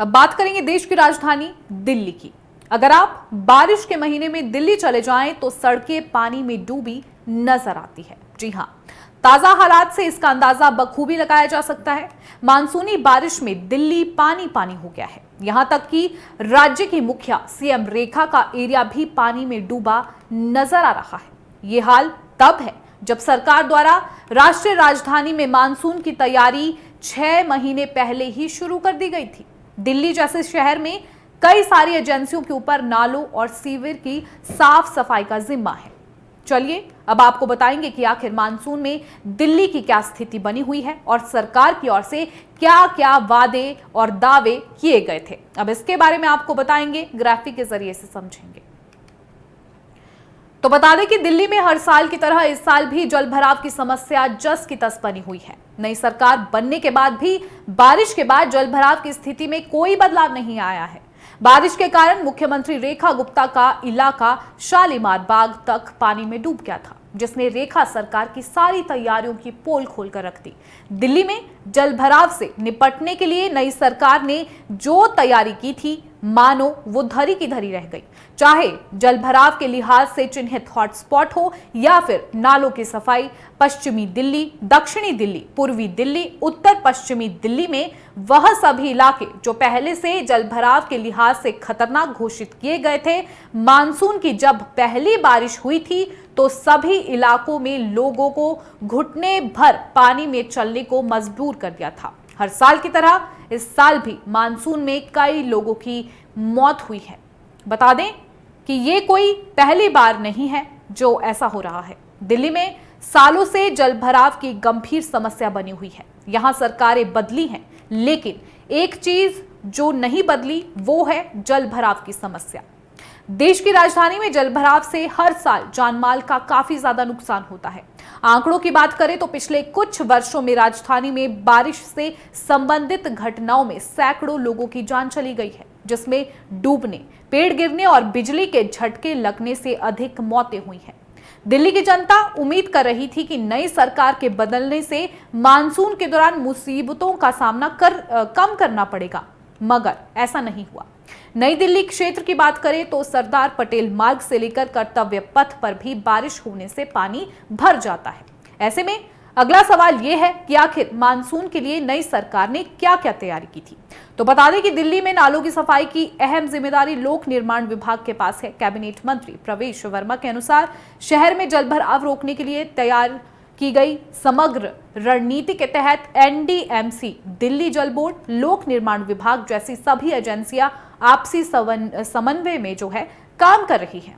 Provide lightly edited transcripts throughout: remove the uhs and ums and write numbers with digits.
अब बात करेंगे देश की राजधानी दिल्ली की। अगर आप बारिश के महीने में दिल्ली चले जाएं तो सड़कें पानी में डूबी नजर आती है। जी हां, ताजा हालात से इसका अंदाजा बखूबी लगाया जा सकता है। मानसूनी बारिश में दिल्ली पानी पानी हो गया है। यहां तक कि राज्य की मुखिया सीएम रेखा का एरिया भी पानी में डूबा नजर आ रहा है। ये हाल तब है जब सरकार द्वारा राष्ट्रीय राजधानी में मानसून की तैयारी 6 महीने पहले ही शुरू कर दी गई थी। दिल्ली जैसे शहर में कई सारी एजेंसियों के ऊपर नालों और सीवर की साफ सफाई का जिम्मा है। चलिए अब आपको बताएंगे कि आखिर मानसून में दिल्ली की क्या स्थिति बनी हुई है और सरकार की ओर से क्या क्या वादे और दावे किए गए थे। अब इसके बारे में आपको बताएंगे, ग्राफिक के जरिए से समझेंगे। तो बता दें कि दिल्ली में हर साल की तरह इस साल भी जल भराव की समस्या जस की तस बनी हुई है। नई सरकार बनने के बाद भी बारिश के बाद जल भराव की स्थिति में कोई बदलाव नहीं आया है। बारिश के कारण मुख्यमंत्री रेखा गुप्ता का इलाका शालीमार बाग तक पानी में डूब गया था, जिसने रेखा सरकार की सारी तैयारियों की पोल खोलकर रख दी। दिल्ली में जल भराव से निपटने के लिए नई सरकार ने जो तैयारी की थी, मानो वो धरी की धरी रह गई। चाहे जल भराव के लिहाज से चिन्हित हॉटस्पॉट हो या फिर नालों की सफाई, पश्चिमी दिल्ली, दक्षिणी दिल्ली, पूर्वी दिल्ली, उत्तर पश्चिमी दिल्ली में वह सभी इलाके जो पहले से जल भराव के लिहाज से खतरनाक घोषित किए गए थे, मानसून की जब पहली बारिश हुई थी तो सभी इलाकों में लोगों को घुटने भर पानी में चलने को मजबूर कर दिया था। हर साल की तरह इस साल भी मानसून में कई लोगों की मौत हुई है। बता दें कि ये कोई पहली बार नहीं है जो ऐसा हो रहा है। दिल्ली में सालों से जल भराव की गंभीर समस्या बनी हुई है। यहां सरकारें बदली हैं, लेकिन एक चीज जो नहीं बदली वो है जल भराव की समस्या। देश की राजधानी में जल भराव से हर साल जानमाल का काफी ज्यादा नुकसान होता है। आंकड़ों की बात करें तो पिछले कुछ वर्षों में राजधानी में बारिश से संबंधित घटनाओं में सैकड़ों लोगों की जान चली गई है, जिसमें डूबने, पेड़ गिरने और बिजली के झटके लगने से अधिक मौतें हुई हैं। दिल्ली की जनता उम्मीद कर रही थी कि नई सरकार के बदलने से मानसून के दौरान मुसीबतों का सामना कम करना पड़ेगा, मगर ऐसा नहीं हुआ। नई दिल्ली क्षेत्र की बात करें तो सरदार पटेल मार्ग से लेकर कर्तव्य पथ पर भी बारिश होने से पानी भर जाता है। ऐसे में अगला सवाल यह है कि आखिर मानसून के लिए नई सरकार ने क्या क्या तैयारी की थी। तो बता दें कि दिल्ली में नालों की सफाई की अहम जिम्मेदारी लोक निर्माण विभाग के पास है। कैबिनेट मंत्री प्रवेश वर्मा के अनुसार शहर में जल भराव रोकने के लिए तैयार की गई समग्र रणनीति के तहत एनडीएमसी, दिल्ली जल बोर्ड, लोक निर्माण विभाग जैसी सभी एजेंसियां आपसी समन्वय में जो है काम कर रही हैं।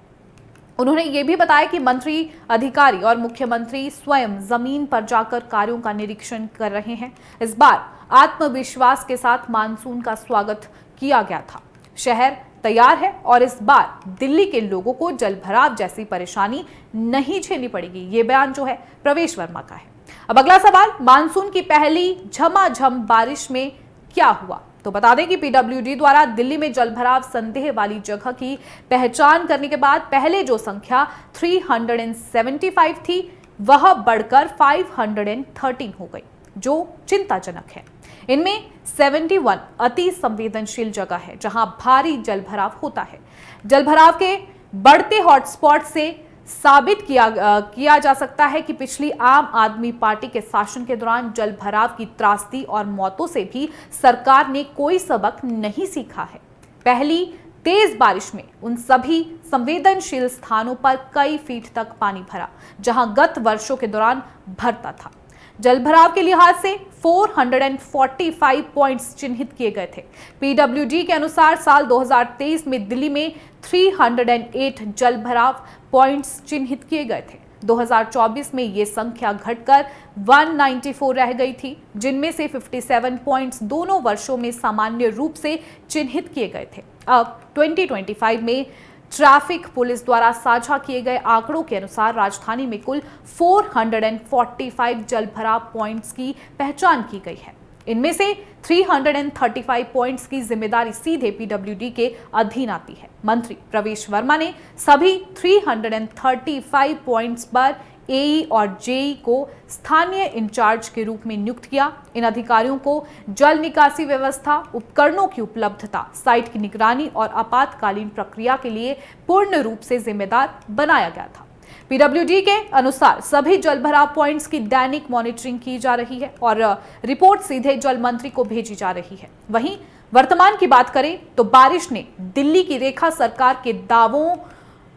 उन्होंने ये भी बताया कि मंत्री, अधिकारी और मुख्यमंत्री स्वयं जमीन पर जाकर कार्यों का निरीक्षण कर रहे हैं। इस बार आत्मविश्वास के साथ मानसून का स्वागत किया गया था। शहर तैयार है और इस बार दिल्ली के लोगों को जल भराव जैसी परेशानी नहीं झेलनी पड़ेगी। ये बयान जो है प्रवेश वर्मा का है। अब अगला सवाल, मानसून की पहली झमाझम बारिश में क्या हुआ। तो बता दें कि पीडब्ल्यूडी द्वारा दिल्ली में जल भराव संदेह वाली जगह की पहचान करने के बाद पहले जो संख्या 375 थी वह बढ़कर 513 हो गई, जो चिंताजनक है। इनमें 71 अति संवेदनशील जगह है जहां भारी जल भराव होता है। जल भराव के बढ़ते हॉटस्पॉट से साबित किया जा सकता है कि पिछली आम आदमी पार्टी के शासन के दौरान जल भराव की त्रासदी और मौतों से भी सरकार ने कोई सबक नहीं सीखा है। पहली तेज बारिश में उन सभी संवेदनशील स्थानों पर कई फीट तक पानी भरा जहां गत वर्षों के दौरान भरता था। जल भराव के लिहाज से 445 पॉइंट्स चिन्हित किए गए थे। पीडब्ल्यूडी के अनुसार साल 2023 में दिल्ली में 308 जल भराव पॉइंट्स चिन्हित किए गए थे। 2024 में ये संख्या घटकर 194 रह गई थी, जिनमें से 57 पॉइंट्स दोनों वर्षों में सामान्य रूप से चिन्हित किए गए थे। अब 2025 में ट्रैफिक पुलिस द्वारा साझा किए गए आंकड़ों के अनुसार राजधानी में कुल 445 जल भराव पॉइंट्स की पहचान की गई है। इनमें से 335 पॉइंट्स की जिम्मेदारी सीधे पीडब्ल्यूडी के अधीन आती है। मंत्री प्रवेश वर्मा ने सभी 335 पॉइंट्स पर एई और जेई को स्थानीय इंचार्ज के रूप में नियुक्त किया। इन अधिकारियों को जल निकासी व्यवस्था, उपकरणों की उपलब्धता, साइट की निगरानी और आपातकालीन प्रक्रिया के लिए पूर्ण रूप से जिम्मेदार बनाया गया था। पीडब्ल्यूडी के अनुसार सभी जलभराव पॉइंट्स की दैनिक मॉनिटरिंग की जा रही है और रिपोर्ट सीधे जल मंत्री को भेजी जा रही है। वहीं वर्तमान की बात करें तो बारिश ने दिल्ली की रेखा सरकार के दावों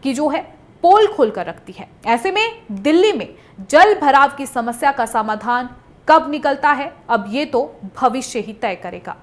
की जो है पोल खोलकर रखती है। ऐसे में दिल्ली में जल भराव की समस्या का समाधान कब निकलता है, अब ये तो भविष्य ही तय करेगा।